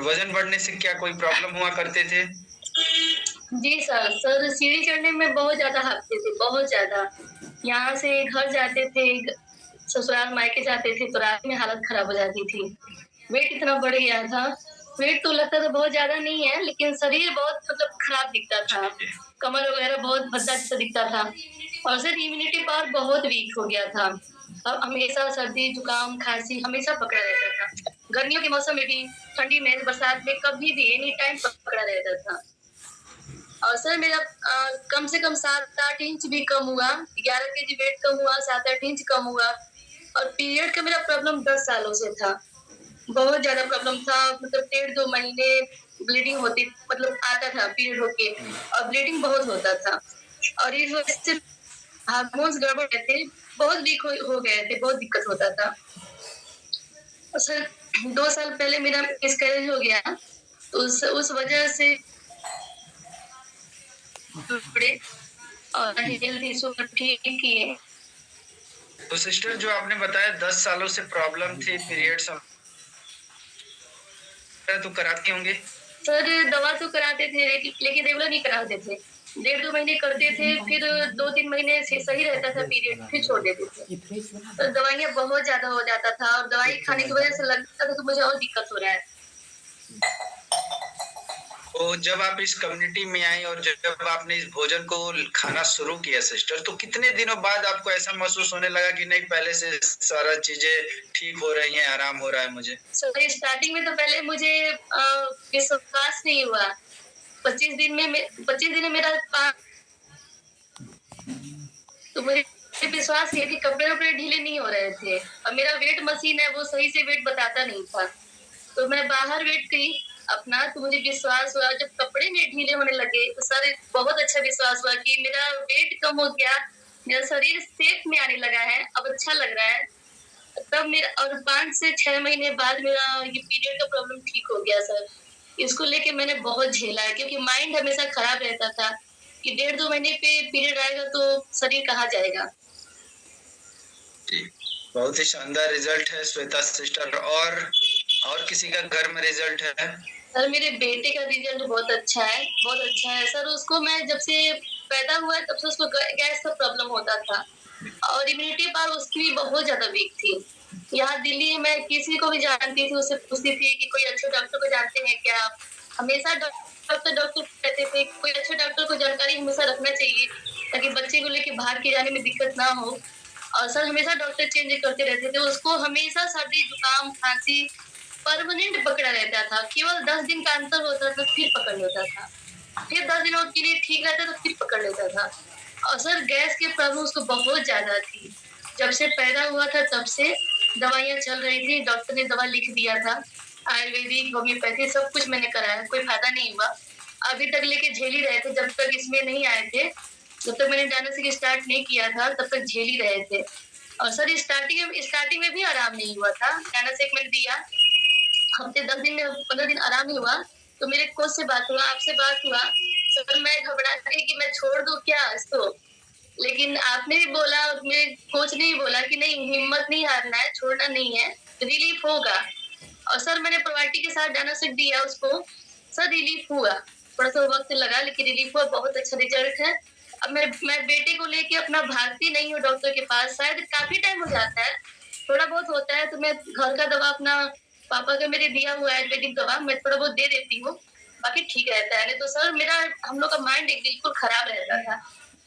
वजन बढ़ने से क्या कोई प्रॉब्लम हुआ करते थे? जी सर सीढ़ी चढ़ने में बहुत ज़्यादा हाँफते थे, बहुत ज़्यादा। यहाँ से घर जाते थे, ग ससुराल मायके जाते थे तो रात में हालत खराब हो जाती थी। वेट इतना बढ़ गया था, वेट तो लगता था बहुत ज़्यादा नहीं है, लेकिन शरीर बहुत मतलब खराब दिखता था। जी। कमर वगैरह बहुत भद्दा जैसा दिखता था और सर इम्यूनिटी पावर बहुत वीक हो गया था। अब हमेशा सर्दी, जुकाम, खाँसी हमेशा पकड़ा रहता था। गर्मियों के मौसम में भी, ठंडी में, बरसात में कभी भी एनी टाइम पकड़ा रहता था। और सर मेरा कम से कम 7-8 इंच भी कम हुआ, 11 केजी वेट कम हुआ, 7-8 इंच कम हुआ और पीरियड का मेरा प्रॉब्लम 10 सालों से था। बहुत ज़्यादा प्रॉब्लम था, मतलब डेढ़ 2 महीने ब्लीडिंग होती मतलब आता था पीरियड होके और ब्लीडिंग बहुत होता था। और इस वजह से हार्मोन्स गड़बड़ गए थे, बहुत वीक हो गए थे, बहुत दिक्कत होता था। और सर 2 साल पहले मेरा मिसकैरेज हो गया, तो उस वजह से थोड़े और हेल्थ इश्यू ठीक किए। तो सिस्टर जो आपने बताया 10 सालों से प्रॉब्लम थी पीरियड्स तो कराती होंगी? सर दवा तो कराते थे लेकिन रेगुलर नहीं कराते थे। डेढ़ 2 महीने करते थे, फिर 2-3 महीने से सही रहता था पीरियड, फिर छोड़ देते थे। तो दवाइयाँ बहुत ज़्यादा हो जाता था और दवाई खाने की वज़ह से लगता था कि मुझे और दिक्कत हो रहा है। तो जब आप इस कम्युनिटी में आई और जब आपने इस भोजन को खाना शुरू किया सिस्टर, तो कितने दिनों बाद आपको ऐसा महसूस होने लगा कि नहीं पहले से सारा चीज़ें ठीक हो रही हैं, आराम हो रहा है मुझे? सर स्टार्टिंग में तो पहले मुझे विश्वास नहीं हुआ। 25 दिन में मेरा तो मुझे विश्वास ये कि कपड़े-वपड़े ढीले नहीं हो रहे थे और मेरा वेट मशीन है वो सही से वेट बताता नहीं था। तो मैं बाहर वेट की अपना तो मुझे विश्वास हुआ जब कपड़े मेरे ढीले होने लगे तो सर बहुत अच्छा विश्वास हुआ कि मेरा वेट कम हो गया, मेरा शरीर शेप में आने लगा है, अब अच्छा लग रहा है। तब मेरा और 5 से 6 महीने बाद मेरा ये पीरियड का प्रॉब्लम ठीक हो गया सर। इसको लेके मैंने बहुत झेला है क्योंकि माइंड हमेशा खराब रहता था कि डेढ़ 2 महीने पे पीरियड आएगा तो शरीर कहाँ जाएगा। जी, बहुत ही शानदार रिजल्ट है श्वेता सिस्टर और किसी का घर में रिजल्ट है? सर मेरे बेटे का रिजल्ट बहुत अच्छा है, बहुत अच्छा है। सर उसको मैं जब से पैदा हुआ है तब से उसको गैस का प्रॉब्लम होता था और इम्यूनिटी पावर उसकी भी बहुत ज़्यादा वीक थी। यहाँ दिल्ली में मैं किसी को भी जानती थी, उससे पूछती थी कि कोई अच्छे डॉक्टर को जानते हैं क्या? हमेशा डॉक्टर कहते थे कोई अच्छे डॉक्टर को जानकारी हमेशा रखना चाहिए ताकि बच्चे को लेके बाहर के जाने में दिक्कत ना हो। और सर हमेशा डॉक्टर चेंज करते रहते थे, उसको हमेशा सर्दी, जुकाम, खाँसी परमानेंट पकड़ा रहता था। केवल 10 दिन का अंतर होता था, फिर पकड़ लेता था। फिर 10 दिनों के लिए ठीक रहता तो फिर पकड़ लेता था। और सर गैस की प्रॉब्लम उसको बहुत ज़्यादा थी। जब से पैदा हुआ था तब से दवाइयाँ चल रही थी, डॉक्टर ने दवा लिख दिया था। आयुर्वेदिक, होम्योपैथी सब कुछ मैंने कराया, कोई फ़ायदा नहीं हुआ। अभी तक लेके झेल ही रहे थे, जब तक इसमें नहीं आए थे, जब तक मैंने डायग्नोस्टिक स्टार्ट नहीं किया था, तब तक झेल ही रहे थे। और सर स्टार्टिंग में भी आराम नहीं हुआ था। डायग्नोस्टिक मैंने दिया, हफ्ते 10 दिन में 15 दिन आराम ही हुआ, तो मेरे कोच से बात हुआ, आपसे बात हुआ, सर मैं घबरा गई कि मैं छोड़ दूँ क्या इसको? लेकिन आपने भी बोला, मेरे कोच ने भी बोला कि नहीं हिम्मत नहीं हारना है, छोड़ना नहीं है, रिलीफ होगा। और सर मैंने प्रोबायोटिक के साथ डायग्नोस्टिक दिया उसको, सर रिलीफ हुआ। थोड़ा-सा वक़्त लगा लेकिन रिलीफ हुआ, बहुत अच्छा रिज़ल्ट है। अब मैं बेटे को लेके अपना भागती नहीं हूँ डॉक्टर के पास, शायद काफ़ी टाइम हो जाता है, थोड़ा बहुत होता है तो मैं घर का दवा अपना पापा का मेरे दिया हुआ आयुर्वेदिक दवा मैं थोड़ा बहुत दे देती हूँ, बाकी ठीक रहता है। नहीं तो सर मेरा हम लोग का माइंड एक बिल्कुल खराब रहता था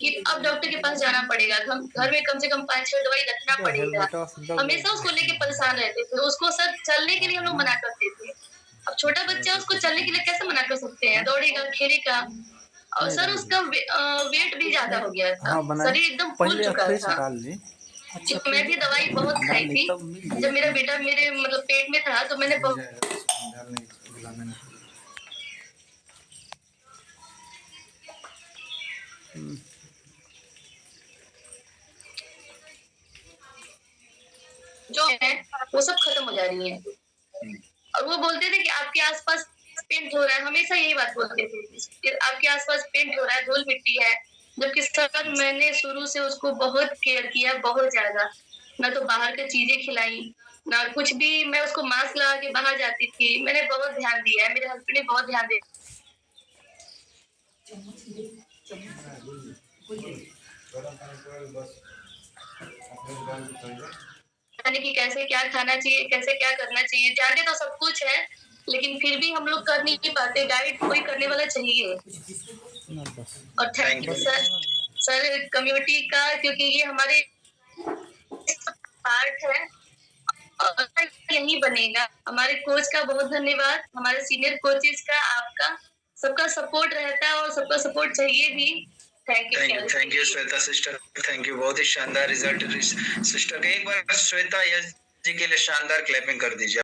कि अब डॉक्टर के पास जाना पड़ेगा, हम घर में कम से कम 5-6 दवाई रखना पड़ेगा। हमेशा उसको लेके परेशान रहते थे, उसको सर चलने के लिए हम लोग मना करते थे। अब छोटा बच्चा उसको चलने के लिए कैसे मना कर सकते हैं? दौड़ेगा, खेलेगा और सर उसका वेट भी ज़्यादा हो गया था, हाँ बनाए शरीर एकदम फूल पहले चुका फ्रेश था। डाल ली। जी, अच्छा मैं भी दवाई बहुत खाई डाल ली थी। तब मिल जब गया मेरा बेटा मेरे मतलब पेट में था तो मैंने मिल जाएगा डालने बुलाने में। जो है वो सब खत्म हो जा रही है। और वो बोलते थे कि आपके आसपास पेंट हो रहा है, हमेशा यही बात बोलते थे कि आपके आसपास पेंट हो रहा है, धूल मिट्टी है। जबकि सर मैंने शुरू से उसको बहुत केयर किया, बहुत ज़्यादा। मैं तो बाहर की चीज़ें खिलाई, ना कुछ भी, मैं उसको मास्क लगा के बाहर जाती थी। मैंने बहुत ध्यान दिया है, मेरे हस्बैंड ने बहुत ध्यान दिया है कि कैसे क्या खाना चाहिए, कैसे क्या करना चाहिए। जानते तो सब कुछ है, लेकिन फिर भी हम लोग कर नहीं पाते। गाइड कोई करने वाला चाहिए। और thank Thank you you. Sir community का, क्योंकि ये हमारे पार्ट है और यही बनेगा। हमारे कोच का बहुत धन्यवाद, हमारे सीनियर कोचेस का, आपका, सबका सपोर्ट रहता है और सबका सपोर्ट चाहिए भी। Thank you Shweta sister, thank you. बहुत ही शानदार रिजल्ट सिस्टर। एक बार श्वेता यस जी के लिए शानदार क्लैपिंग कर दीजिए।